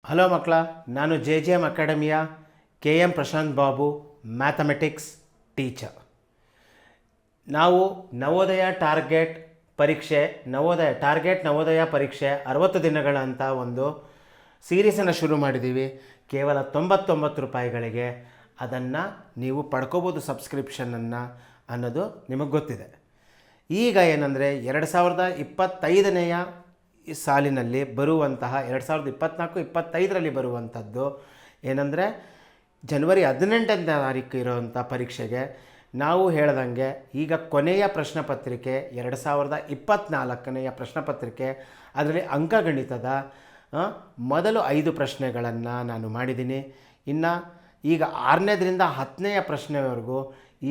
Hello ಮಕ್ಕಳ, ನಾನು JJM ಅಕಾಡೆಮಿಯ KM Prashanth Babu, mathematics teacher. ನಾವು ನವೋದಯ ಟಾರ್ಗೆಟ್ ಪರೀಕ್ಷೆ 60 ದಿನಗಳ ಅಂತ ಒಂದು ಸೀರೀಸನ್ನು ಶುರು ಮಾಡಿದ್ದೀವಿ. ಕೇವಲ 99 ರೂಪಾಯಿಗಳಿಗೆ ಅದನ್ನು ನೀವು ಪಡ್ಕೋಬೋದು, ಸಬ್ಸ್ಕ್ರಿಪ್ಷನನ್ನು ಅನ್ನೋದು ನಿಮಗೆ ಗೊತ್ತಿದೆ. ಈಗ ಏನಂದರೆ 2025ನೇ ಸಾಲಿನಲ್ಲಿ ಬರುವಂತಹ 2024-25ರಲ್ಲಿ ಬರುವಂಥದ್ದು ಏನಂದರೆ ಜನವರಿ 18ನೇ ತಾರೀಕು ಇರೋವಂಥ ಪರೀಕ್ಷೆಗೆ ನಾವು ಹೇಳ್ದಂಗೆ ಈಗ ಕೊನೆಯ ಪ್ರಶ್ನೆ ಪತ್ರಿಕೆ 2024ನೇ ಪ್ರಶ್ನೆ ಪತ್ರಿಕೆ, ಅದರಲ್ಲಿ ಅಂಕಗಣಿತದ ಮೊದಲು 5 ಪ್ರಶ್ನೆಗಳನ್ನು ನಾನು ಮಾಡಿದ್ದೀನಿ. ಇನ್ನು ಈಗ 6ನೇದರಿಂದ 10ನೇ ಪ್ರಶ್ನೆವರೆಗೂ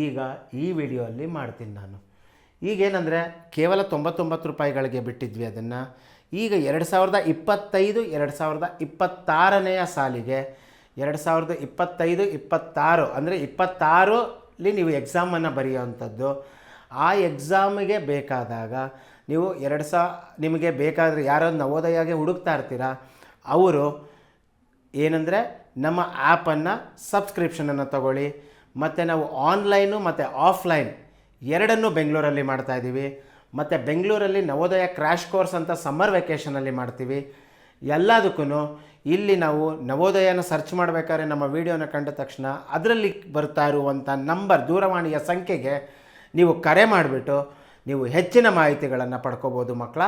ಈಗ ಈ ವಿಡಿಯೋಲ್ಲಿ ಮಾಡ್ತೀನಿ ನಾನು. ಈಗೇನೆಂದರೆ ಕೇವಲ 99 ರೂಪಾಯಿಗಳಿಗೆ ಬಿಟ್ಟಿದ್ವಿ ಅದನ್ನು. ಈಗ 2025-2026ನೇ ಸಾಲಿಗೆ 2025-26 ಅಂದರೆ 26ಲಿ ನೀವು ಎಕ್ಸಾಮನ್ನು ಬರೆಯುವಂಥದ್ದು. ಆ ಎಕ್ಸಾಮಿಗೆ ಬೇಕಾದಾಗ ನೀವು ನಿಮಗೆ ಬೇಕಾದರೆ ಯಾರೋ ನವೋದಯಗೆ ಹುಡುಕ್ತಾ ಇರ್ತೀರ, ಅವರು ಏನಂದರೆ ನಮ್ಮ ಆ್ಯಪನ್ನು ಸಬ್ಸ್ಕ್ರಿಪ್ಷನನ್ನು ತಗೊಳ್ಳಿ. ಮತ್ತು ನಾವು ಆನ್ಲೈನು ಮತ್ತು ಆಫ್ಲೈನ್ ಎರಡನ್ನೂ ಬೆಂಗಳೂರಲ್ಲಿ ಮಾಡ್ತಾಯಿದ್ದೀವಿ. ಮತ್ತು ಬೆಂಗಳೂರಲ್ಲಿ ನವೋದಯ ಕ್ರ್ಯಾಶ್ ಕೋರ್ಸ್ ಅಂತ ಸಮ್ಮರ್ ವೆಕೇಷನಲ್ಲಿ ಮಾಡ್ತೀವಿ. ಎಲ್ಲದಕ್ಕೂ ಇಲ್ಲಿ ನಾವು ನವೋದಯನ ಸರ್ಚ್ ಮಾಡಬೇಕಾದ್ರೆ ನಮ್ಮ ವಿಡಿಯೋನ ಕಂಡ ತಕ್ಷಣ ಅದರಲ್ಲಿ ಬರ್ತಾ ಇರುವಂಥ ದೂರವಾಣಿಯ ಸಂಖ್ಯೆಗೆ ನೀವು ಕರೆ ಮಾಡಿಬಿಟ್ಟು ನೀವು ಹೆಚ್ಚಿನ ಮಾಹಿತಿಗಳನ್ನು ಪಡ್ಕೋಬೋದು ಮಕ್ಕಳ.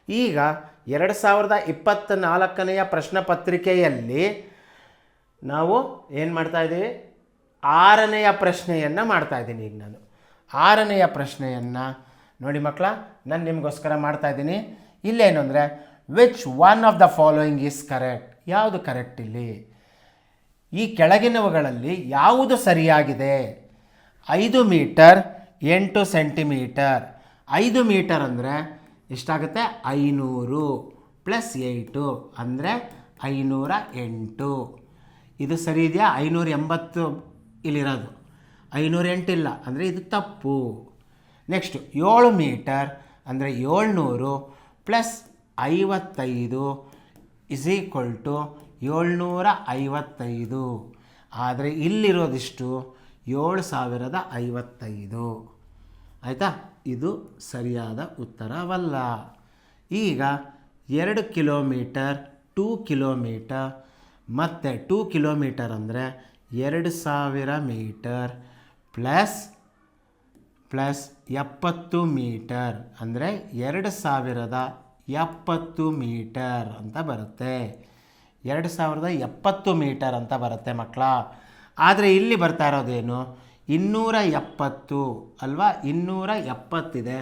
ಈಗ 2024ನೇ ಪ್ರಶ್ನೆ ಪತ್ರಿಕೆಯಲ್ಲಿ ನಾವು ಏನು ಮಾಡ್ತಾಯಿದ್ದೀವಿ, 6ನೇ ಪ್ರಶ್ನೆಯನ್ನು ಮಾಡ್ತಾಯಿದ್ದೀನಿ. ಈಗ ನಾನು 6ನೇ ಪ್ರಶ್ನೆಯನ್ನು ನೋಡಿ ಮಕ್ಕಳ, ನಾನು ನಿಮಗೋಸ್ಕರ ಮಾಡ್ತಾಯಿದ್ದೀನಿ. ಇಲ್ಲೇನು ಅಂದರೆ which one of the following is correct, ಯಾವುದು ಕರೆಕ್ಟ್ ಇಲ್ಲಿ, ಈ ಕೆಳಗಿನವುಗಳಲ್ಲಿ ಯಾವುದು ಸರಿಯಾಗಿದೆ. 5 ಮೀಟರ್ 8 ಸೆಂಟಿಮೀಟರ್. 5 ಮೀಟರ್ ಅಂದರೆ ಎಷ್ಟಾಗುತ್ತೆ, 500 + 8 ಅಂದರೆ 508. ಇದು ಸರಿ ಇದೆಯಾ? 580 ಇಲ್ಲಿರೋದು, 508 ಇಲ್ಲ ಅಂದರೆ ಇದು ತಪ್ಪು. ನೆಕ್ಸ್ಟು 7 ಮೀಟರ್ ಅಂದರೆ 700 + 55 = 755. ಆದರೆ ಇಲ್ಲಿರೋದಿಷ್ಟು 7055. ಆಯಿತಾ? ಇದು ಸರಿಯಾದ ಉತ್ತರವಲ್ಲ. ಈಗ 2 ಕಿಲೋಮೀಟರ್ 2 ಕಿಲೋಮೀಟರ್ ಮತ್ತು 2 ಕಿಲೋಮೀಟರ್ ಅಂದರೆ 2000 ಮೀಟರ್ ಪ್ಲಸ್ 70 ಮೀಟರ್ ಅಂದರೆ 2070 ಮೀಟರ್ ಅಂತ ಬರುತ್ತೆ. 2070 ಮೀಟರ್ ಅಂತ ಬರುತ್ತೆ ಮಕ್ಕಳ. ಆದರೆ ಇಲ್ಲಿ ಬರ್ತಾ ಇರೋದೇನು, 270 ಅಲ್ವಾ, 270 ಇದೆ.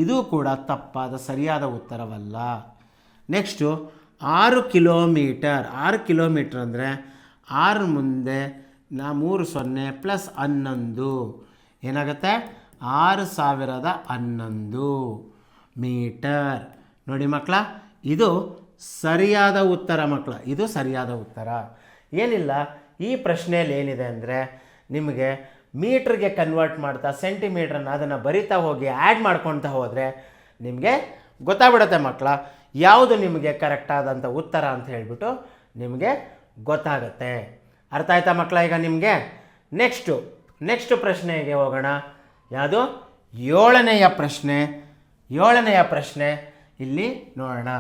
ಇದು ಕೂಡ ತಪ್ಪಾದ ಸರಿಯಾದ ಉತ್ತರವಲ್ಲ. Next 6 kilometre. 6 ಕಿಲೋಮೀಟರ್ ಅಂದರೆ 6 ಮುಂದೆ 3 0 + 11 ಏನಾಗುತ್ತೆ, 6011 ಮೀಟರ್. ನೋಡಿ ಮಕ್ಕಳ, ಇದು ಸರಿಯಾದ ಉತ್ತರ ಮಕ್ಕಳ, ಇದು ಸರಿಯಾದ ಉತ್ತರ. ಏನಿಲ್ಲ, ಈ ಪ್ರಶ್ನೆಯಲ್ಲಿ ಏನಿದೆ ಅಂದರೆ ನಿಮಗೆ ಮೀಟ್ರಿಗೆ ಕನ್ವರ್ಟ್ ಮಾಡ್ತಾ ಸೆಂಟಿಮೀಟ್ರನ್ನ ಅದನ್ನು ಬರಿತಾ ಹೋಗಿ ಆ್ಯಡ್ ಮಾಡ್ಕೊಳ್ತಾ ಹೋದರೆ ನಿಮಗೆ ಗೊತ್ತಾಗ್ಬಿಡುತ್ತೆ ಮಕ್ಕಳ, ಯಾವುದು ನಿಮಗೆ ಕರೆಕ್ಟಾದಂಥ ಉತ್ತರ ಅಂತ ಹೇಳಿಬಿಟ್ಟು ನಿಮಗೆ ಗೊತ್ತಾಗುತ್ತೆ. ಅರ್ಥ ಆಯ್ತಾ ಮಕ್ಕಳ? ಈಗ ನಿಮಗೆ ನೆಕ್ಸ್ಟು ಪ್ರಶ್ನೆಗೆ ಹೋಗೋಣ. ಯಾವುದು? 7ನೇ ಪ್ರಶ್ನೆ ಇಲ್ಲಿ ನೋಡೋಣ.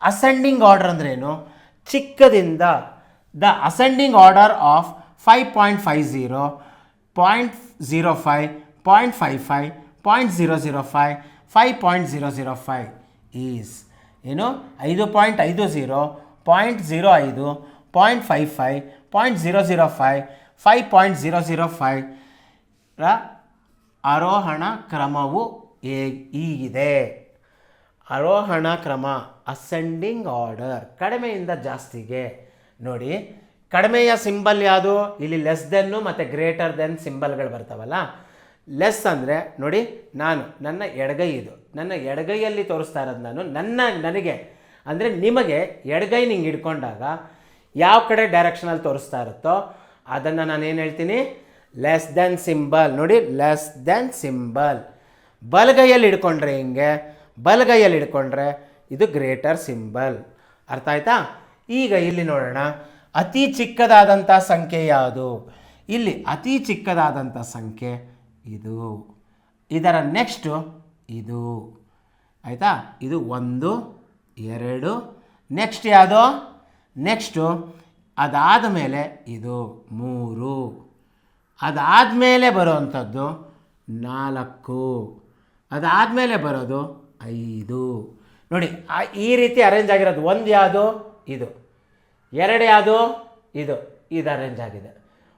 ಅಸೆಂಡಿಂಗ್ ಆರ್ಡರ್ ಅಂದ್ರೇನು? ಚಿಕ್ಕದಿಂದ the ascending order of 5.50, 0.05, 0.55, 0.005, 5.005 is ಏನು? 5.50, 0.05, 0.55, 0.005, 5.005 ರ ಆರೋಹಣ ಕ್ರಮವು ಹೀಗಿದೆ. ಆರೋಹಣ ಕ್ರಮ ಅಸೆಂಡಿಂಗ್ ಆರ್ಡರ್, ಕಡಿಮೆಯಿಂದ ಜಾಸ್ತಿಗೆ. ನೋಡಿ, ಕಡಿಮೆಯ ಸಿಂಬಲ್ ಯಾವುದು? ಇಲ್ಲಿ ಲೆಸ್ ದೆನ್ನು ಮತ್ತು ಗ್ರೇಟರ್ ದೆನ್ ಸಿಂಬಲ್ಗಳು ಬರ್ತಾವಲ್ಲ. ಲೆಸ್ ಅಂದರೆ ನೋಡಿ, ನನ್ನ ಎಡಗೈ ಇದು, ನನ್ನ ಎಡಗೈಯಲ್ಲಿ ತೋರಿಸ್ತಾ ಇರೋದು ನನಗೆ ಅಂದರೆ ನಿಮಗೆ ಎಡಗೈ ನಿಂಗೆ ಹಿಡ್ಕೊಂಡಾಗ ಯಾವ ಕಡೆ ಡೈರೆಕ್ಷನಲ್ಲಿ ತೋರಿಸ್ತಾ ಇರುತ್ತೋ ಅದನ್ನು ನಾನೇನು ಹೇಳ್ತೀನಿ, ಲೆಸ್ ದೆನ್ ಸಿಂಬಲ್. ನೋಡಿ, ಲೆಸ್ ದೆನ್ ಸಿಂಬಲ್. ಬಲಗೈಯಲ್ಲಿ ಹಿಡ್ಕೊಂಡ್ರೆ ಇದು ಗ್ರೇಟರ್ ಸಿಂಬಲ್. ಅರ್ಥ ಆಯ್ತಾ? ಈಗ ಇಲ್ಲಿ ನೋಡೋಣ, ಅತಿ ಚಿಕ್ಕದಾದಂಥ ಸಂಖ್ಯೆ ಯಾವುದು? ಇಲ್ಲಿ ಅತಿ ಚಿಕ್ಕದಾದಂಥ ಸಂಖ್ಯೆ ಇದು. ಇದರ ನೆಕ್ಸ್ಟು ಇದು. ಆಯಿತಾ? ಇದು 1 2. ನೆಕ್ಸ್ಟ್ ಯಾವುದು? ನೆಕ್ಸ್ಟು ಅದಾದ ಮೇಲೆ ಇದು 3. ಅದಾದಮೇಲೆ ಬರುವಂಥದ್ದು 4. ಅದಾದಮೇಲೆ ಬರೋದು 5. ನೋಡಿ, ಈ ರೀತಿ ಅರೇಂಜ್ ಆಗಿರೋದು. 1 ಯಾವುದು? ಇದು. 2 ಯಾವುದು? ಇದು ಅರೇಂಜ್ ಆಗಿದೆ.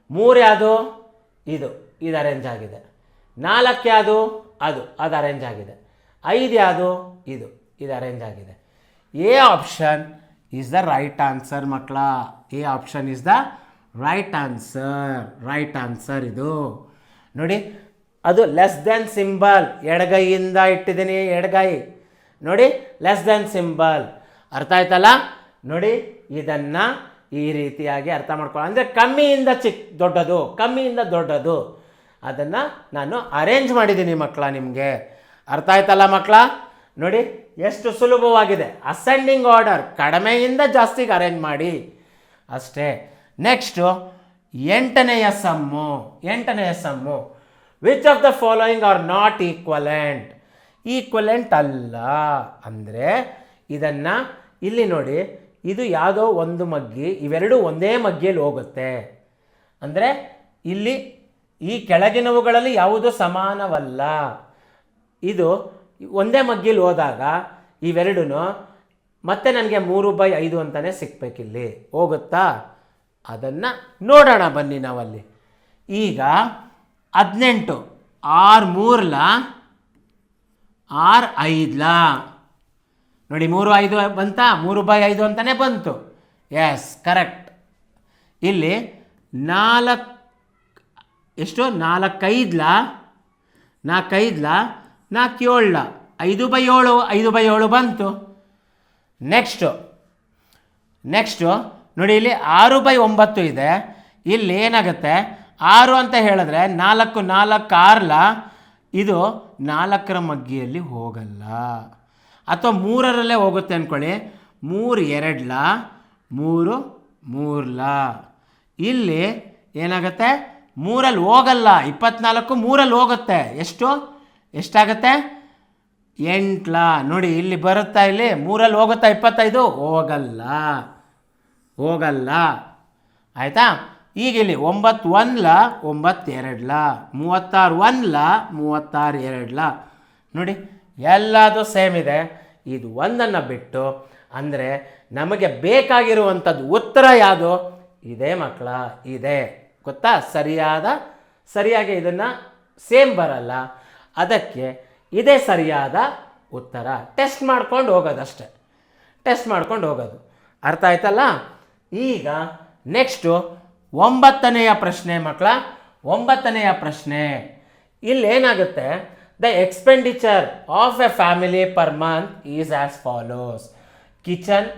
3 ಯಾವುದು? ಇದು ಅರೇಂಜ್ ಆಗಿದೆ. 4 ಯಾವುದು? ಅದು ಅರೇಂಜ್ ಆಗಿದೆ. 5 ಯಾವುದು? ಇದು ಅರೇಂಜ್ ಆಗಿದೆ. A option is the right answer ಮಕ್ಕಳ. A option is the right answer ಇದು. ನೋಡಿ, ಅದು ಲೆಸ್ ದೆನ್ ಸಿಂಬಲ್ ಎಡಗೈಯಿಂದ ಇಟ್ಟಿದ್ದೀನಿ. ಎಡಗೈ ನೋಡಿ, ಲೆಸ್ ದೆನ್ ಸಿಂಬಲ್. ಅರ್ಥ ಆಯ್ತಲ್ಲ? ನೋಡಿ, ಇದನ್ನು ಈ ರೀತಿಯಾಗಿ ಅರ್ಥ ಮಾಡ್ಕೊಳ್ಳೋ, ಅಂದರೆ ಕಮ್ಮಿಯಿಂದ ದೊಡ್ಡದು, ಕಮ್ಮಿಯಿಂದ ದೊಡ್ಡದು, ಅದನ್ನು ನಾನು ಅರೇಂಜ್ ಮಾಡಿದ್ದೀನಿ ಮಕ್ಕಳ. ನಿಮಗೆ ಅರ್ಥ ಆಯ್ತಲ್ಲ ಮಕ್ಕಳ? ನೋಡಿ ಎಷ್ಟು ಸುಲಭವಾಗಿದೆ. ಅಸೆಂಡಿಂಗ್ ಆರ್ಡರ್, ಕಡಿಮೆಯಿಂದ ಜಾಸ್ತಿಗೆ ಅರೇಂಜ್ ಮಾಡಿ ಅಷ್ಟೇ. ನೆಕ್ಸ್ಟು 8ನೆಯ sum. Which of the following are not equivalent ಅಲ್ಲ. ಅಂದರೆ ಇದನ್ನು ಇಲ್ಲಿ ನೋಡಿ, ಇದು ಯಾವುದೋ ಒಂದು ಮಗ್ಗಿ, ಇವೆರಡು ಒಂದೇ ಮಗ್ಗಿಯಲ್ಲಿ ಹೋಗುತ್ತೆ. ಅಂದರೆ ಇಲ್ಲಿ ಈ ಕೆಳಗಿನವುಗಳಲ್ಲಿ ಯಾವುದು ಸಮಾನವಲ್ಲ. ಇದು ಒಂದೇ ಮಗ್ಗಿಲಿ ಹೋದಾಗ ಇವೆರಡೂ ಮತ್ತೆ ನನಗೆ 3/5 ಅಂತಲೇ ಸಿಕ್ಬೇಕಿಲ್ಲಿ. ಹೋಗುತ್ತಾ? ಅದನ್ನು ನೋಡೋಣ ಬನ್ನಿ ನಾವಲ್ಲಿ. ಈಗ 18 6 3 6 5 ನೋಡಿ, 3 5 ಬಂತಾ? 3/5 ಅಂತಲೇ ಬಂತು. Yes, correct. ಇಲ್ಲಿ 4 ಎಷ್ಟು? 4 5 4 5 4 7 5/7 5/7 ಬಂತು. ನೆಕ್ಸ್ಟು ನೋಡಿ, ಇಲ್ಲಿ 6/9 ಇದೆ. ಇಲ್ಲಿ ಏನಾಗುತ್ತೆ? 6 ಅಂತ ಹೇಳಿದ್ರೆ 4 4 6 ಇದು 4ರ ಮಗ್ಗಿಯಲ್ಲಿ ಹೋಗಲ್ಲ, ಅಥವಾ 3ರಲ್ಲೇ ಹೋಗುತ್ತೆ ಅಂದ್ಕೊಳ್ಳಿ. 3 2 3 3 ಇಲ್ಲಿ ಏನಾಗುತ್ತೆ? 3ರಲ್ಲಿ ಹೋಗಲ್ಲ. 24 3ರಲ್ಲಿ ಹೋಗುತ್ತೆ. ಎಷ್ಟಾಗುತ್ತೆ? 8 ನೋಡಿ, ಇಲ್ಲಿ ಬರುತ್ತಾ? ಇಲ್ಲಿ 3ರಲ್ಲಿ ಹೋಗುತ್ತಾ? 25 ಹೋಗಲ್ಲ. ಆಯಿತಾ? ಈಗ ಇಲ್ಲಿ 9 1 9 2 36 1 36 2 ನೋಡಿ, ಎಲ್ಲದು ಸೇಮ್ ಇದೆ. ಇದು ಒಂದನ್ನು ಬಿಟ್ಟು, ಅಂದರೆ ನಮಗೆ ಬೇಕಾಗಿರುವಂಥದ್ದು ಉತ್ತರ ಯಾವುದು? ಇದೆ ಮಕ್ಕಳ, ಇದೆ. ಗೊತ್ತಾ? ಸರಿಯಾಗಿ ಇದನ್ನು ಸೇಮ್ ಬರಲ್ಲ, ಅದಕ್ಕೆ ಇದೇ ಸರಿಯಾದ ಉತ್ತರ. ಟೆಸ್ಟ್ ಮಾಡ್ಕೊಂಡು ಹೋಗೋದಷ್ಟೆ, ಟೆಸ್ಟ್ ಮಾಡ್ಕೊಂಡು ಹೋಗೋದು. ಅರ್ಥ ಆಯ್ತಲ್ಲ? ಈಗ ನೆಕ್ಸ್ಟು 9ನೆಯ ಪ್ರಶ್ನೆ ಮಕ್ಕಳ. 9ನೆಯ ಪ್ರಶ್ನೆ ಇಲ್ಲಿ ಏನಾಗುತ್ತೆ? The expenditure of a family per month is as follows. Kitchen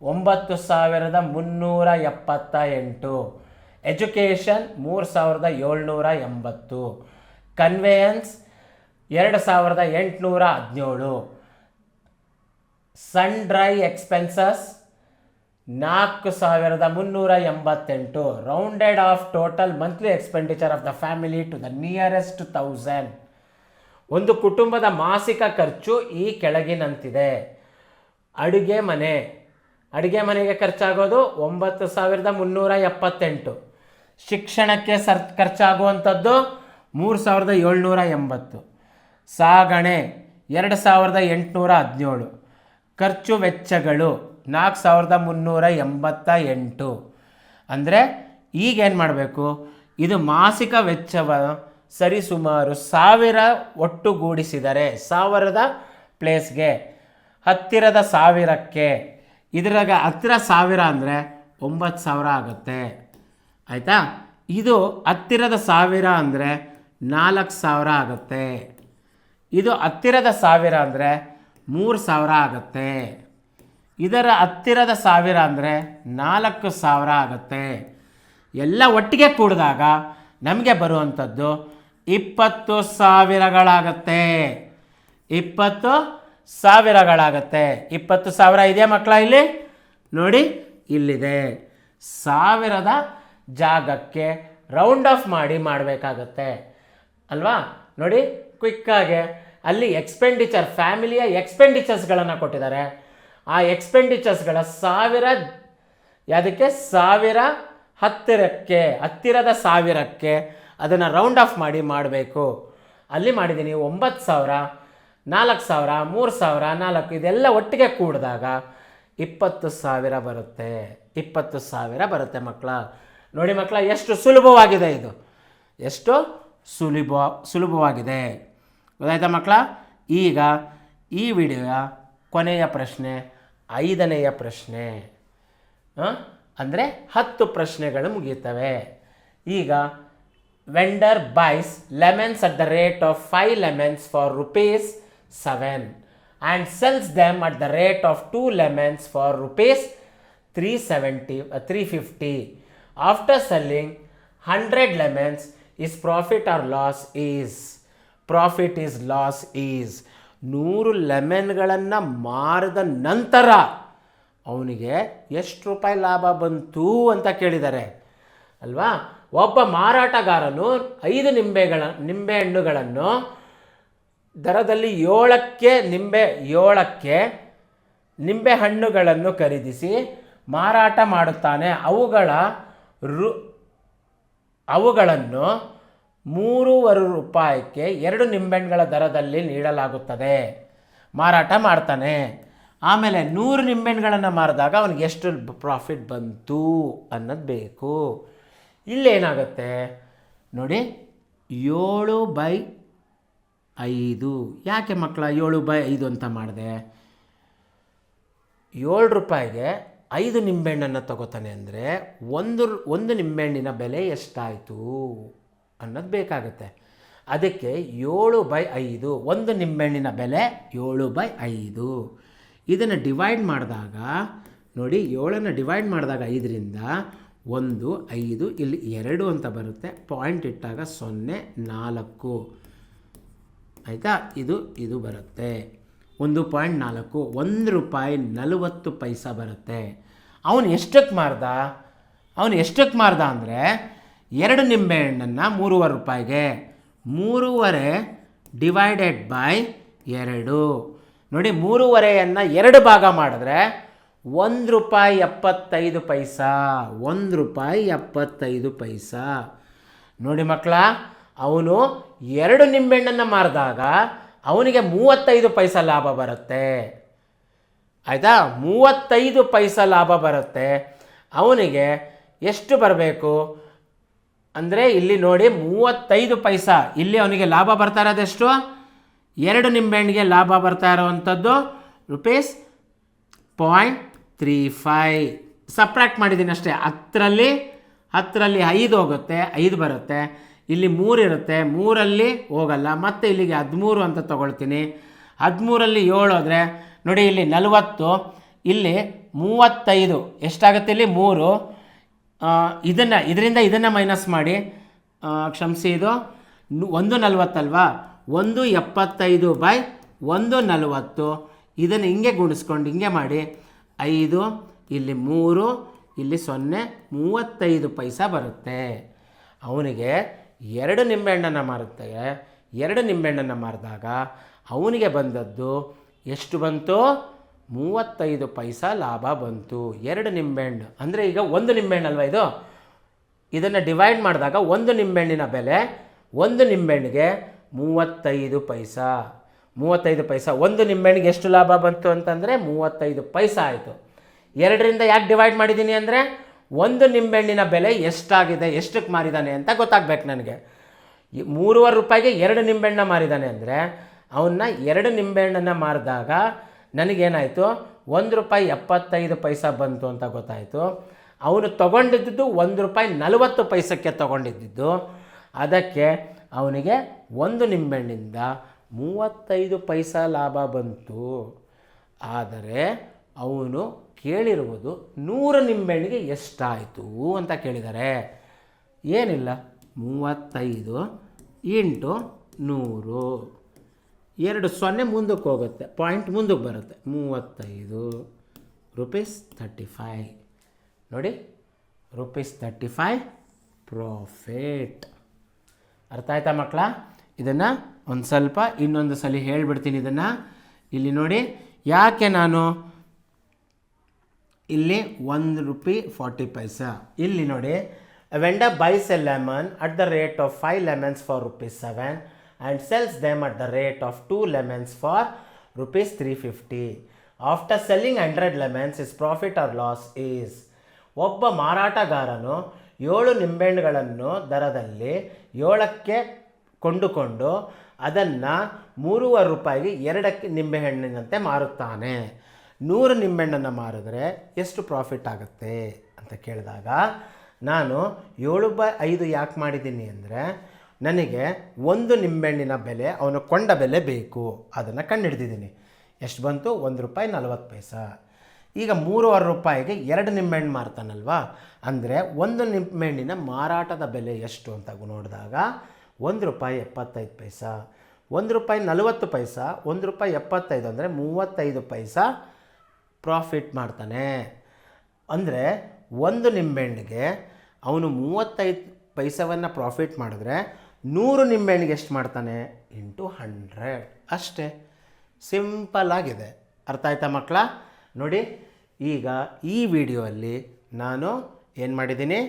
9378, education 3780, conveyance 2817, sundry expenses 4388. Rounded off total monthly expenditure of the family to the nearest 1000. ಒಂದು ಕುಟುಂಬದ ಮಾಸಿಕ ಖರ್ಚು ಈ ಕೆಳಗಿನಂತಿದೆ. ಅಡುಗೆ ಮನೆಗೆ ಖರ್ಚಾಗೋದು 9378. ಶಿಕ್ಷಣಕ್ಕೆ ಖರ್ಚಾಗುವಂಥದ್ದು 3780. ಸಾಗಣೆ 2817. ಖರ್ಚು ವೆಚ್ಚಗಳು 4388. ಅಂದರೆ ಈಗೇನು ಮಾಡಬೇಕು? ಇದು ಮಾಸಿಕ ವೆಚ್ಚವ ಸರಿಸುಮಾರು 1000 ಒಟ್ಟುಗೂಡಿಸಿದರೆ 1000ದ ಪ್ಲೇಸ್ಗೆ ಹತ್ತಿರದ 1000ಕ್ಕೆ, ಇದ್ರಾಗ ಹತ್ತಿರ 1000 ಅಂದರೆ 9000 ಆಗುತ್ತೆ. ಆಯಿತಾ? ಇದು ಹತ್ತಿರದ 1000 ಅಂದರೆ 4000 ಆಗುತ್ತೆ. ಇದು ಹತ್ತಿರದ 1000 ಅಂದರೆ 3000 ಆಗುತ್ತೆ. ಇದರ ಹತ್ತಿರದ 1000 ಅಂದರೆ 4000 ಆಗುತ್ತೆ. ಎಲ್ಲ ಒಟ್ಟಿಗೆ ಕೂಡಿದಾಗ ನಮಗೆ ಬರುವಂಥದ್ದು 20,000ಗಳಾಗತ್ತೆ. 20,000ಗಳಾಗತ್ತೆ. 20,000 ಇದೆ ಮಕ್ಕಳ ಇಲ್ಲಿ ನೋಡಿ. ಇಲ್ಲಿದೆ. 1000ದ ಜಾಗಕ್ಕೆ ರೌಂಡ್ ಆಫ್ ಮಾಡಿ ಮಾಡಬೇಕಾಗತ್ತೆ ಅಲ್ವಾ. ನೋಡಿ ಕ್ವಿಕ್ಕಾಗೆ ಅಲ್ಲಿ ಎಕ್ಸ್ಪೆಂಡಿಚರ್, ಫ್ಯಾಮಿಲಿಯ ಎಕ್ಸ್ಪೆಂಡಿಚರ್ಸ್ಗಳನ್ನು ಕೊಟ್ಟಿದ್ದಾರೆ. ಆ ಎಕ್ಸ್ಪೆಂಡಿಚರ್ಸ್ಗಳ 1000 ಯಾವುದಕ್ಕೆ 1000 ಹತ್ತಿರದ 1000ಕ್ಕೆ ಅದನ್ನು ರೌಂಡ್ ಆಫ್ ಮಾಡಿ ಮಾಡಬೇಕು. ಅಲ್ಲಿ ಮಾಡಿದ್ದೀನಿ 9,000, 4,000, 3,000, 4 ಇದೆಲ್ಲ ಒಟ್ಟಿಗೆ ಕೂಡಿದಾಗ 20,000 ಬರುತ್ತೆ. 20,000 ಬರುತ್ತೆ ಮಕ್ಕಳ. ನೋಡಿ ಮಕ್ಕಳ, ಎಷ್ಟು ಸುಲಭವಾಗಿದೆ ಇದು, ಎಷ್ಟು ಸುಲಭವಾಗಿದೆ. ಗೊತ್ತಾಯ್ತಾ ಮಕ್ಕಳ? ಈಗ ಈ ವಿಡಿಯೋಯ ಕೊನೆಯ ಪ್ರಶ್ನೆ, 5ನೆಯ ಪ್ರಶ್ನೆ. ಅಂದರೆ 10 ಪ್ರಶ್ನೆಗಳು ಮುಗಿಯುತ್ತವೆ. ಈಗ vendor byes lemons at the rate of 5 lemons for ₹7 and sells them at the rate of 2 lemons for ₹350. After selling 100 lemons, his profit or loss is 100 ಲೆಮನ್ಗಳನ್ನು ಮಾರಿದ ನಂತರ ಅವನಿಗೆ ಎಷ್ಟು ರೂಪಾಯಿ ಲಾಭ ಬಂತು ಅಂತ ಕೇಳಿದ್ದಾರೆ ಅಲ್ವಾ. ಒಬ್ಬ ಮಾರಾಟಗಾರನು 5 ನಿಂಬೆಹಣ್ಣುಗಳನ್ನು ದರದಲ್ಲಿ 7ಕ್ಕೆ ನಿಂಬೆಹಣ್ಣುಗಳನ್ನು ಖರೀದಿಸಿ ಮಾರಾಟ ಮಾಡುತ್ತಾನೆ. ಅವುಗಳನ್ನು ₹3.25ಕ್ಕೆ 2 ನಿಂಬೆಹಣ್ಣುಗಳ ದರದಲ್ಲಿ ನೀಡಲಾಗುತ್ತದೆ. ಮಾರಾಟ ಮಾಡ್ತಾನೆ. ಆಮೇಲೆ 100 ನಿಂಬೆಹಣ್ಣುಗಳನ್ನು ಮಾರಿದಾಗ ಅವನಿಗೆ ಎಷ್ಟು ಪ್ರಾಫಿಟ್ ಬಂತು ಅನ್ನೋದು ಬೇಕು. ಇಲ್ಲೇನಾಗುತ್ತೆ ನೋಡಿ, 7/5. ಯಾಕೆ ಮಕ್ಕಳ 7/5 ಅಂತ ಮಾಡಿದೆ? ₹7ಗೆ 5 ನಿಂಬೆಹಣ್ಣನ್ನು ತಗೋತಾನೆ ಅಂದರೆ ಒಂದು ನಿಂಬೆಹಣ್ಣಿನ ಬೆಲೆ ಎಷ್ಟಾಯಿತು ಅನ್ನೋದು ಬೇಕಾಗುತ್ತೆ. ಅದಕ್ಕೆ 7/5, ಒಂದು ನಿಂಬೆಹಣ್ಣಿನ ಬೆಲೆ 7/5. ಇದನ್ನು ಡಿವೈಡ್ ಮಾಡಿದಾಗ ನೋಡಿ, 7ನ್ನು ಡಿವೈಡ್ ಮಾಡಿದಾಗ 5ರಿಂದ 1, 5 ಇಲ್ಲಿ 2 ಅಂತ ಬರುತ್ತೆ. ಪಾಯಿಂಟ್ ಇಟ್ಟಾಗ 0, 4 ಆಯಿತಾ. ಇದು ಬರುತ್ತೆ 1.4, ₹1.40 ಬರುತ್ತೆ. ಅವನು ಎಷ್ಟಕ್ಕೆ ಮಾರ್ದ ಅಂದರೆ 2 ನಿಂಬೆಹಣ್ಣನ್ನು ₹3.25ಗೆ, 3.5 ಡಿವೈಡೆಡ್ ಬೈ 2. ನೋಡಿ, 3.5ಯನ್ನು 2 ಭಾಗ ಮಾಡಿದ್ರೆ ₹1.75. ₹1.75. ನೋಡಿ ಮಕ್ಕಳ, ಅವನು 2 ನಿಂಬೆಹಣ್ಣನ್ನು ಮಾರಿದಾಗ ಅವನಿಗೆ 35 ಪೈಸಾ ಲಾಭ ಬರುತ್ತೆ. ಆಯಿತಾ, 35 ಪೈಸಾ ಲಾಭ ಬರುತ್ತೆ. ಅವನಿಗೆ ಎಷ್ಟು ಬರಬೇಕು ಅಂದರೆ ಇಲ್ಲಿ ನೋಡಿ 35 ಪೈಸಾ. ಇಲ್ಲಿ ಅವನಿಗೆ ಲಾಭ ಬರ್ತಾ ಇರೋದೆಷ್ಟು? 2 ನಿಂಬೆಹಣ್ಣಿಗೆ ಲಾಭ ಬರ್ತಾ ಇರೋವಂಥದ್ದು ₹0.35. ಸಪ್ರಾಕ್ಟ್ ಮಾಡಿದ್ದೀನಿ ಅಷ್ಟೇ. 10ರಲ್ಲಿ 5 ಹೋಗುತ್ತೆ, 5 ಬರುತ್ತೆ. ಇಲ್ಲಿ 3 ಇರುತ್ತೆ, 3ರಲ್ಲಿ ಹೋಗಲ್ಲ. ಮತ್ತು ಇಲ್ಲಿಗೆ 13 ಅಂತ ತೊಗೊಳ್ತೀನಿ. 13ರಲ್ಲಿ 7 ಹೋದರೆ ನೋಡಿ, ಇಲ್ಲಿ 40, ಇಲ್ಲಿ 35 ಎಷ್ಟಾಗುತ್ತೆ? ಇಲ್ಲಿ 3. ಇದರಿಂದ ಮೈನಸ್ ಮಾಡಿ, ಕ್ಷಮಿಸಿ, ಇದು 140 ಅಲ್ವಾ. 175/140. ಇದನ್ನು ಹಿಂಗೆ ಗುಣಿಸ್ಕೊಂಡು ಹಿಂಗೆ ಮಾಡಿ 5, ಇಲ್ಲಿ 3, ಇಲ್ಲಿ 0, 35 ಪೈಸಾ ಬರುತ್ತೆ. ಅವನಿಗೆ 2 ನಿಂಬೆಹಣ್ಣನ್ನು ಮಾರುತ್ತಾರೆ. 2 ನಿಂಬೆಹಣ್ಣನ್ನು ಮಾರಿದಾಗ ಅವನಿಗೆ ಬಂದದ್ದು ಎಷ್ಟು ಬಂತು? 35 ಪೈಸಾ ಲಾಭ ಬಂತು. 2 ನಿಂಬೆಹಣ್ಣು ಅಂದರೆ ಈಗ 1 ನಿಂಬೆಹಣ್ಣು ಅಲ್ವಾ ಇದು. ಇದನ್ನು ಡಿವೈಡ್ ಮಾಡಿದಾಗ 1 ನಿಂಬೆಹಣ್ಣಿನ ಬೆಲೆ 1 ನಿಂಬೆಹಣ್ಣಿಗೆ 35 ಪೈಸಾ. 35 ಪೈಸಾ. 1 ನಿಂಬೆಹಣ್ಣಿಗೆ ಎಷ್ಟು ಲಾಭ ಬಂತು ಅಂತಂದರೆ 35 ಪೈಸಾ ಆಯಿತು. 2ರಿಂದ ಯಾಕೆ ಡಿವೈಡ್ ಮಾಡಿದ್ದೀನಿ ಅಂದರೆ 1 ನಿಂಬೆಹಣ್ಣಿನ ಬೆಲೆ ಎಷ್ಟಾಗಿದೆ, ಎಷ್ಟಕ್ಕೆ ಮಾರಿದ್ದಾನೆ ಅಂತ ಗೊತ್ತಾಗಬೇಕು ನನಗೆ. ₹3.25ಗೆ 2 ನಿಂಬೆಹಣ್ಣ ಮಾರಿದ್ದಾನೆ ಅಂದರೆ ಅವನ್ನ 2 ನಿಂಬೆಹಣ್ಣನ್ನು ಮಾರಿದಾಗ ನನಗೇನಾಯಿತು? ₹1.75 ಬಂತು ಅಂತ ಗೊತ್ತಾಯಿತು. ಅವನು ತೊಗೊಂಡಿದ್ದು ₹1.40 ತೊಗೊಂಡಿದ್ದು. ಅದಕ್ಕೆ ಅವನಿಗೆ 1 ನಿಂಬೆಹಣ್ಣಿಂದ 35 ಪೈಸಾ ಲಾಭ ಬಂತು. ಆದರೆ ಅವನು ಕೇಳಿರುವುದು 100 ನಿಂಬೆಹಣ್ಣಿಗೆ ಎಷ್ಟಾಯಿತು ಅಂತ ಕೇಳಿದ್ದಾರೆ. ಏನಿಲ್ಲ, 35 × 100, 2 0 ಮುಂದಕ್ಕೆ ಹೋಗುತ್ತೆ, ಪಾಯಿಂಟ್ ಮುಂದಕ್ಕೆ ಬರುತ್ತೆ. ₹35 35. ನೋಡಿ ₹35 ಪ್ರಾಫಿಟ್. ಅರ್ಥ ಆಯ್ತಾ ಮಕ್ಕಳ? ಇದನ್ನು ಒಂದು ಸ್ವಲ್ಪ ಇನ್ನೊಂದು ಸಲ ಹೇಳಿಬಿಡ್ತೀನಿ. ಇದನ್ನು ಇಲ್ಲಿ ನೋಡಿ, ಯಾಕೆ ನಾನು ಇಲ್ಲಿ ₹1.40 ಇಲ್ಲಿ ನೋಡಿ, a vendor buys a lemon at the rate of 5 lemons for ₹7 and sells them at the rate of 2 lemons for ₹350. After selling 100 lemons, his profit or loss is. ಒಬ್ಬ ಮಾರಾಟಗಾರನು 7 ನಿಂಬೆಹಣ್ಣುಗಳನ್ನು ದರದಲ್ಲಿ 7ಕ್ಕೆ ಕೊಂಡುಕೊಂಡು ಅದನ್ನು ₹3.5 2 ನಿಂಬೆಹಣ್ಣಿನಂತೆ ಮಾರುತ್ತಾನೆ. 100 ನಿಂಬೆಹಣ್ಣನ್ನು ಮಾರಿದ್ರೆ ಎಷ್ಟು ಪ್ರಾಫಿಟ್ ಆಗುತ್ತೆ ಅಂತ ಕೇಳಿದಾಗ, ನಾನು 7/5 ಯಾಕೆ ಮಾಡಿದ್ದೀನಿ ಅಂದರೆ, ನನಗೆ ಒಂದು ನಿಂಬೆಹಣ್ಣಿನ ಬೆಲೆ ಅವನು ಕೊಂಡ ಬೆಲೆ ಬೇಕು, ಅದನ್ನು ಕಂಡುಹಿಡ್ದಿದ್ದೀನಿ. ಎಷ್ಟು ಬಂತು? ₹1.40. ಈಗ ₹3.5ಗೆ 2 ನಿಂಬೆಹಣ್ಣು ಮಾರ್ತಾನಲ್ವಾ, ಅಂದರೆ ಒಂದು ನಿಂಬೆಹಣ್ಣಿನ ಮಾರಾಟದ ಬೆಲೆ ಎಷ್ಟು ಅಂತ ನೋಡಿದಾಗ ₹1.75. ₹1.40, ₹1.75 ಅಂದರೆ 35 ಪೈಸಾ ಪ್ರಾಫಿಟ್ ಮಾಡ್ತಾನೆ. ಅಂದರೆ ಒಂದು ನಿಂಬೆಹಣ್ಣಿಗೆ ಅವನು 35 ಪೈಸವನ್ನು ಪ್ರಾಫಿಟ್ ಮಾಡಿದ್ರೆ 100 ನಿಂಬೆಹಣ್ಣಿಗೆ ಎಷ್ಟು ಮಾಡ್ತಾನೆ? ಇಂಟು 100 ಅಷ್ಟೇ. ಸಿಂಪಲ್ ಆಗಿದೆ. ಅರ್ಥ ಆಯ್ತಾ ಮಕ್ಕಳ? ನೋಡಿ, ಈಗ ಈ ವಿಡಿಯೋಲ್ಲಿ ನಾನು ಏನು ಮಾಡಿದ್ದೀನಿ,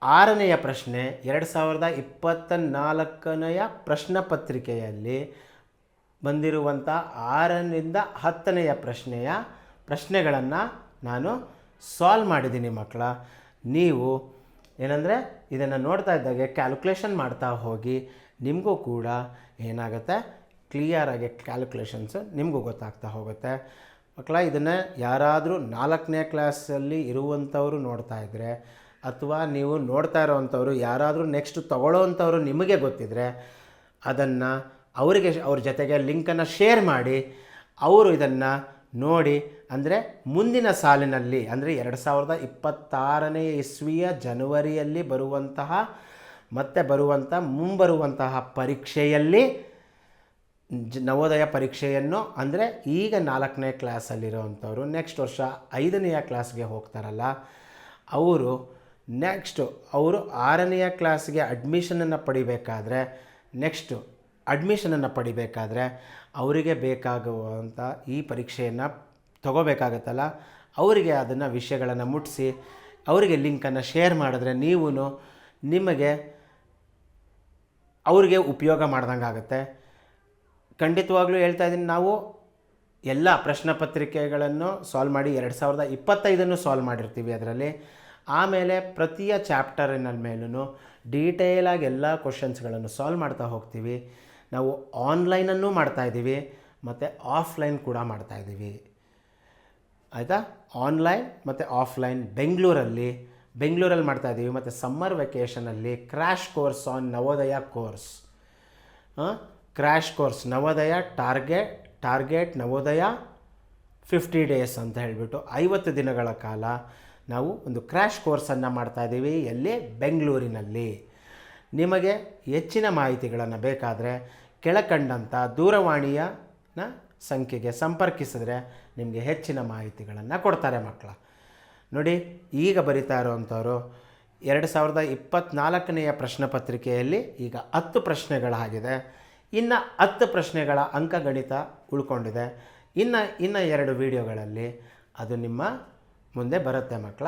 6ನೆಯ ಪ್ರಶ್ನೆ 2024ನೆಯ ಪ್ರಶ್ನೆ ಪತ್ರಿಕೆಯಲ್ಲಿ ಬಂದಿರುವಂಥ 6ರಿಂದ 10ನೆಯ ಪ್ರಶ್ನೆಗಳನ್ನು ನಾನು ಸಾಲ್ವ್ ಮಾಡಿದ್ದೀನಿ ಮಕ್ಕಳ. ನೀವು ಏನಂದರೆ ಇದನ್ನು ನೋಡ್ತಾ ಇದ್ದಾಗೆ ಕ್ಯಾಲ್ಕುಲೇಷನ್ ಮಾಡ್ತಾ ಹೋಗಿ, ನಿಮಗೂ ಕೂಡ ಏನಾಗುತ್ತೆ, ಕ್ಲಿಯರಾಗಿ ಕ್ಯಾಲ್ಕುಲೇಷನ್ಸ್ ನಿಮಗೂ ಗೊತ್ತಾಗ್ತಾ ಹೋಗುತ್ತೆ ಮಕ್ಕಳ. ಇದನ್ನು ಯಾರಾದರೂ 4ನೇ ಕ್ಲಾಸಲ್ಲಿ ಇರುವಂಥವರು ನೋಡ್ತಾ ಇದ್ದರೆ, ಅಥವಾ ನೀವು ನೋಡ್ತಾ ಇರೋವಂಥವ್ರು ಯಾರಾದರೂ ನೆಕ್ಸ್ಟ್ ತೊಗೊಳ್ಳೋವಂಥವ್ರು ನಿಮಗೆ ಗೊತ್ತಿದ್ದರೆ, ಅದನ್ನು ಅವ್ರ ಜೊತೆಗೆ ಲಿಂಕನ್ನು ಶೇರ್ ಮಾಡಿ, ಅವರು ಇದನ್ನು ನೋಡಿ, ಅಂದರೆ ಮುಂದಿನ ಸಾಲಿನಲ್ಲಿ, ಅಂದರೆ 2026ನೇ ಇಸ್ವಿಯ ಜನವರಿಯಲ್ಲಿ ಮುಂಬರುವಂತಹ ಪರೀಕ್ಷೆಯಲ್ಲಿ ನವೋದಯ ಪರೀಕ್ಷೆಯನ್ನು, ಅಂದರೆ ಈಗ 4ನೇ ಕ್ಲಾಸಲ್ಲಿರೋವಂಥವ್ರು ನೆಕ್ಸ್ಟ್ ವರ್ಷ 5ನೆಯ ಕ್ಲಾಸ್ಗೆ ಹೋಗ್ತಾರಲ್ಲ, ಅವರು 6ನೆಯ ಕ್ಲಾಸ್ಗೆ ಅಡ್ಮಿಷನನ್ನು ಪಡಿಬೇಕಾದ್ರೆ ಅವರಿಗೆ ಬೇಕಾಗುವಂಥ ಈ ಪರೀಕ್ಷೆಯನ್ನು ತಗೋಬೇಕಾಗತ್ತಲ್ಲ, ಅವರಿಗೆ ಅದನ್ನು ವಿಷಯಗಳನ್ನು ಮುಟ್ಟಿಸಿ ಅವರಿಗೆ ಲಿಂಕನ್ನು ಶೇರ್ ಮಾಡಿದ್ರೆ ಅವರಿಗೆ ಉಪಯೋಗ ಮಾಡ್ದಂಗೆ ಆಗುತ್ತೆ. ಖಂಡಿತವಾಗ್ಲೂ ಹೇಳ್ತಾ ಇದ್ದೀನಿ, ನಾವು ಎಲ್ಲ ಪ್ರಶ್ನೆ ಪತ್ರಿಕೆಗಳನ್ನು ಸಾಲ್ವ್ ಮಾಡಿ 2025 ಸಾಲ್ವ್ ಮಾಡಿರ್ತೀವಿ ಅದರಲ್ಲಿ. ಆಮೇಲೆ ಪ್ರತಿಯ ಚಾಪ್ಟರಿನ ಮೇಲೂ ಡೀಟೇಲಾಗಿ ಎಲ್ಲ ಕ್ವಶನ್ಸ್ಗಳನ್ನು ಸಾಲ್ವ್ ಮಾಡ್ತಾ ಹೋಗ್ತೀವಿ. ನಾವು ಆನ್ಲೈನನ್ನು ಮಾಡ್ತಾಯಿದ್ದೀವಿ ಮತ್ತು ಆಫ್ಲೈನ್ ಕೂಡ ಮಾಡ್ತಾಯಿದ್ದೀವಿ. ಆಯಿತಾ? ಆನ್ಲೈನ್ ಮತ್ತು ಆಫ್ಲೈನ್ ಬೆಂಗಳೂರಲ್ಲಿ ಮಾಡ್ತಾಯಿದ್ದೀವಿ. ಮತ್ತು ಸಮ್ಮರ್ ವೆಕೇಷನಲ್ಲಿ crash course on Navodaya Navodaya target Navodaya 50 days ಅಂತ ಹೇಳಿಬಿಟ್ಟು 50 ದಿನಗಳ ಕಾಲ ನಾವು ಒಂದು ಕ್ರ್ಯಾಶ್ ಕೋರ್ಸನ್ನು ಮಾಡ್ತಾಯಿದ್ದೀವಿ. ಎಲ್ಲಿ? ಬೆಂಗಳೂರಿನಲ್ಲಿ. ನಿಮಗೆ ಹೆಚ್ಚಿನ ಮಾಹಿತಿಗಳನ್ನು ಬೇಕಾದರೆ ಕೆಳಕಂಡಂಥ ದೂರವಾಣಿಯ ಸಂಖ್ಯೆಗೆ ಸಂಪರ್ಕಿಸಿದ್ರೆ ನಿಮಗೆ ಹೆಚ್ಚಿನ ಮಾಹಿತಿಗಳನ್ನು ಕೊಡ್ತಾರೆ ಮಕ್ಕಳ. ನೋಡಿ, ಈಗ ಬರಿತಾ ಇರೋವಂಥವ್ರು 2024ನೆಯ ಪ್ರಶ್ನೆ ಪತ್ರಿಕೆಯಲ್ಲಿ ಈಗ 10 ಪ್ರಶ್ನೆಗಳಾಗಿದೆ. ಇನ್ನು 10 ಪ್ರಶ್ನೆಗಳ ಅಂಕಗಣಿತ ಉಳ್ಕೊಂಡಿದೆ. ಇನ್ನು 2 ವಿಡಿಯೋಗಳಲ್ಲಿ ಅದು ನಿಮ್ಮ ಮುಂದೆ ಬರುತ್ತೆ ಮಕ್ಕಳ.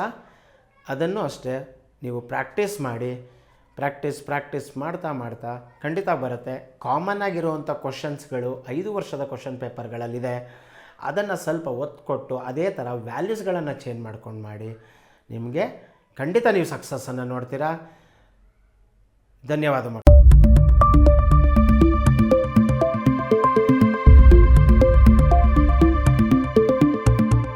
ಅದನ್ನು ಅಷ್ಟೇ ನೀವು ಪ್ರಾಕ್ಟೀಸ್ ಮಾಡಿ, ಪ್ರಾಕ್ಟೀಸ್ ಮಾಡ್ತಾ ಖಂಡಿತ ಬರುತ್ತೆ. ಕಾಮನ್ ಆಗಿರುವಂಥ ಕ್ವಶನ್ಸ್ಗಳು 5 ವರ್ಷದ ಕ್ವಶನ್ ಪೇಪರ್ಗಳಲ್ಲಿದೆ. ಅದನ್ನು ಸ್ವಲ್ಪ ಒತ್ತು ಕೊಟ್ಟು ಅದೇ ಥರ ವ್ಯಾಲ್ಯೂಸ್ಗಳನ್ನು ಚೇಂಜ್ ಮಾಡ್ಕೊಂಡು ಮಾಡಿ, ನಿಮಗೆ ಖಂಡಿತ ನೀವು ಸಕ್ಸಸ್ಸನ್ನು ನೋಡ್ತೀರಾ. ಧನ್ಯವಾದ ಮಕ್ಕಳು.